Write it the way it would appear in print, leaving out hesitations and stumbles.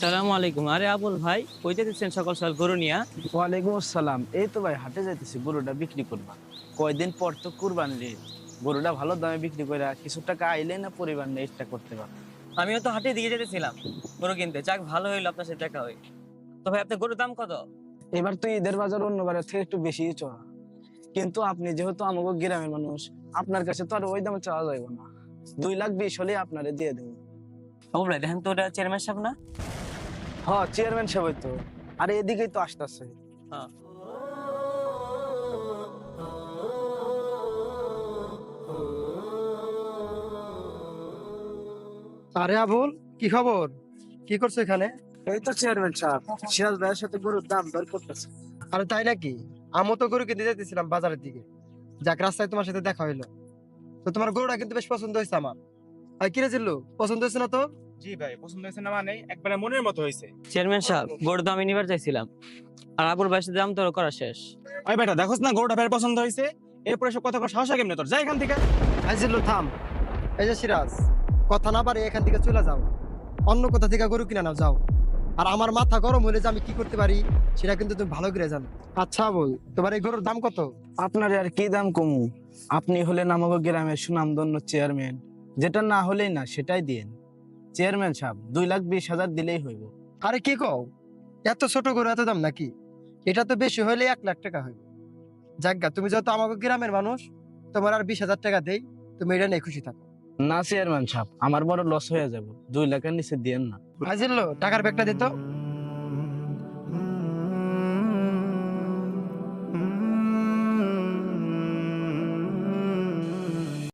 সালামু আলাইকুম। আরে আবুল ভাই, কই যেতেছেন সকাল সকাল গরু নিয়া? ওয়ালাইকুম আসসালাম। এই তো ভাই হাটে যাইতেছি গরুটা বিক্রি করবা। কয়দিন পর তো কুরবানি ঈদ। গরুটা ভালো দামে বিক্রি করে কিছু টাকা আইলে না পরিবার নিয়ে ইচ্ছা করতে পারবে। আমিও তো হাটে দিকে যেতেছিলাম গরু কিনতে। যাক, ভালো হইলো আপনার সাথে দেখা হই। তো ভাই, আপনার গরুর দাম কত? এবার তো ঈদের বাজার অন্য বারের থেকে একটু বেশি চড়া, কিন্তু আপনি যেহেতু আমাকে গ্রামের মানুষ, আপনার কাছে তো আর ওই দামে চাওয়া যাবে না। 2,20,000 হলে আপনারে দিয়ে দেবো। আবুল ভাই, দেখেন তো, ওটা চেয়ারম্যান সাহেব না? হ্যাঁ, চেয়ারম্যান সাহেব তো। আরে এদিকেই তো আসতেছে। হ্যাঁ। আরে আবুল, কি খবর? কি করছো এখানে? এই তো চেয়ারম্যান সাহেব, সিরাজ ভাইয়ের সাথে গরুর দাম দর করতেছে। আরে তাই নাকি? আমিও তো গরু কিনতে যেতেছিলাম বাজারের দিকে। যাক, রাস্তায় তোমার সাথে দেখা হইলো। তো তোমার গরুটা কিন্তু বেশ পছন্দ হয়েছে আমার। আর কিরে জিল্লু, পছন্দ হয়েছে না তো? জি ভাই, পছন্দ হয়েছে না মানে একবারে মনের মতো হয়েছে। চেয়ারম্যান সাহেব, গরুর দাম আমি নিবার চাইছিলাম, আর আবুল ভাইয়ের সাথে দাম দর করা শেষ। ওই বেটা, দেখোস না গরুটা ভাইয়ের পছন্দ হয়েছে, এরপরে সব কথা কর সাহস কেমনে তোর? যাই এখান থেকে। আই জিল্লু, থাম। এই যে সিরাজ, কথা না পারে এখান থেকে চলে যাও। অন্য কোথা থেকে গরু কিনে নাও, যাও। আর আমার মাথা গরম হলে যে আমি কি করতে পারি সেটা কিন্তু তুমি ভালো করে জানো। আচ্ছা আবুল, তোমার এই গরুর দাম কত? আপনার আর কি দাম কমু? আপনি হলেন আমাকে গ্রামের সুনামধন্য চেয়ারম্যান, যেটা না হলেই না সেটাই দিয়েন। চেয়ারম্যান সাহেব, 2,20,000 দিলেই হইব। আরে কি কও, এত ছোট গরু এত দাম নাকি? এটা তো বেশি হলে 1,00,000 টাকা হইবে। যাজ্ঞা, তুমি যত আমাকে গ্রামের মানুষ, তোমার আর 20,000 টাকা দেই, তুমি এটা নিয়ে খুশি থাকো। না চেয়ারম্যান সাহেব, আমার বড় লস হয়ে যাব, 2 লাখের নিচে দিয়েন না। হাজিরলো, টাকার ব্যাগটা দিত।